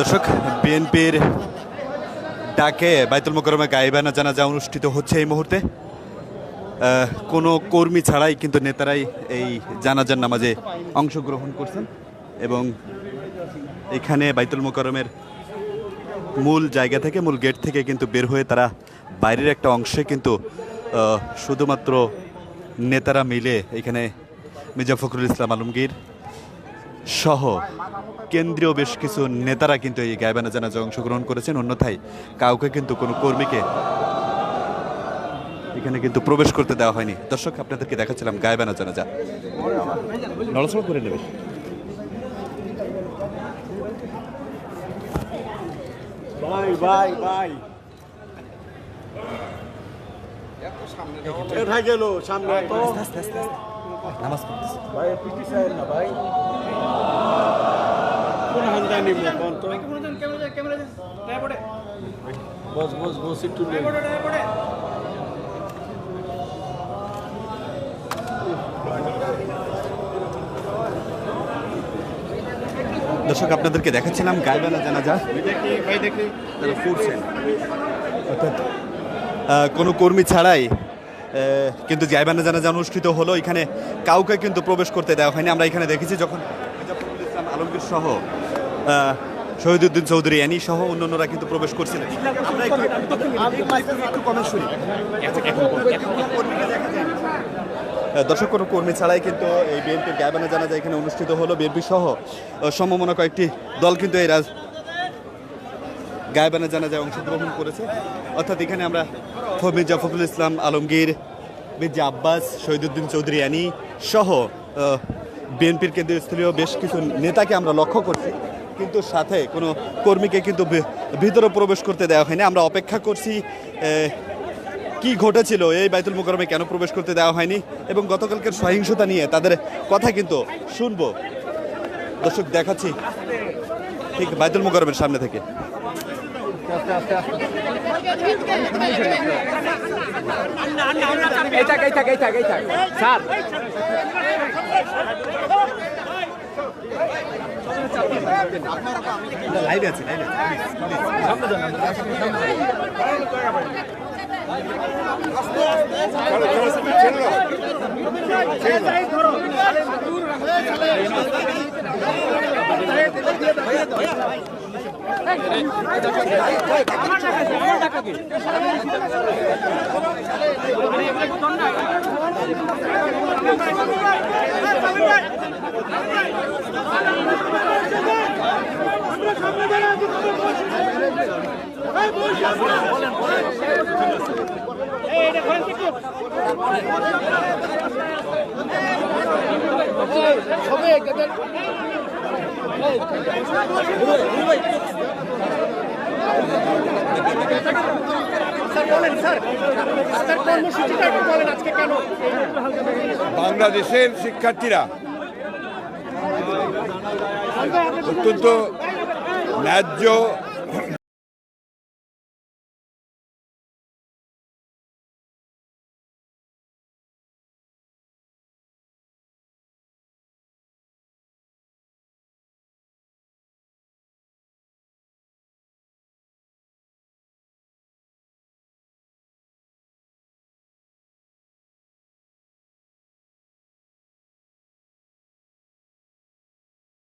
দর্শক, বিএনপির ডাকে বাইতুল মোকাররমে গায়েবানা জানাজা অনুষ্ঠিত হচ্ছে এই মুহূর্তে। কোনো কর্মী ছাড়াই কিন্তু নেতারাই এই জানাজার নামাজে অংশগ্রহণ করছেন এবং এখানে বাইতুল মোকাররমের মূল জায়গা থেকে, মূল গেট থেকে কিন্তু বের হয়ে তারা বাইরের একটা অংশে কিন্তু শুধুমাত্র নেতারা মিলে এখানে মির্জা ফখরুল ইসলাম আলমগীর সহ কেন্দ্রীয় বেশ কিছু নেতারা কিন্তু এই গায়েবানা জানাজায় অংশগ্রহণ করেছেন। অন্যথায় কাউকে কিন্তু কোনো কর্মীকে এখানে কিন্তু প্রবেশ করতে দেওয়া হয়নি। দর্শক, আপনাদেরকে দেখাচ্ছিলাম গায়েবানা জানাজা। নড়াচড়া করে নেবে। ভাই ভাই ভাই কোথায় গেল সামনে এত নামাজ পড়তেছে। ভাই পিটি সাহেব না ভাই কোন হান্দায় নিব কোন তো বস বস বস একটু দর্শক, আপনাদেরকে দেখাচ্ছিলাম গায়েবানা জানাজা। অর্থাৎ কোনো কর্মী ছাড়াই কিন্তু গায়েবানা জানাজা অনুষ্ঠিত হলো। এখানে কাউকে কিন্তু প্রবেশ করতে দেওয়া হয়নি। আমরা এখানে দেখেছি যখন মির্জা ফখরুল ইসলাম আলমগীর সহ শহীদুদ্দিন চৌধুরী অ্যানি সহ অন্যান্যরা কিন্তু প্রবেশ করছিলেন। আমরা একটু কমেন্ট শুনি। দর্শক, কোনো কর্মী ছাড়াই কিন্তু এই বিএনপির গায়েবানা জানাজা এখানে অনুষ্ঠিত হলো। বিএনপি সহ সমমনা কয়েকটি দল কিন্তু এই গায়েবানা জানাজায় অংশগ্রহণ করেছে। অর্থাৎ এখানে আমরা মির্জা ফখরুল ইসলাম আলমগীর, মির্জা আব্বাস, শহীদুদ্দিন চৌধুরী অ্যানি সহ বিএনপির কেন্দ্রীয় স্থলীয় বেশ কিছু নেতাকে আমরা লক্ষ্য করছি, কিন্তু সাথে কোনো কর্মীকে কিন্তু ভিতরে প্রবেশ করতে দেওয়া হয়নি। আমরা অপেক্ষা করছি কি ঘটেছিল, এই বাইতুল মোকাররমে কেন প্রবেশ করতে দেওয়া হয়নি এবং গতকালকের সহিংসতা নিয়ে তাদের কথা কিন্তু শুনবো। দর্শক, দেখাচ্ছি ঠিক বাইতুল মোকাররমের সামনে থেকে। লাইভে আছে, বাংলাদেশের শিক্ষার্থীরা অত্যন্ত ন্যায্য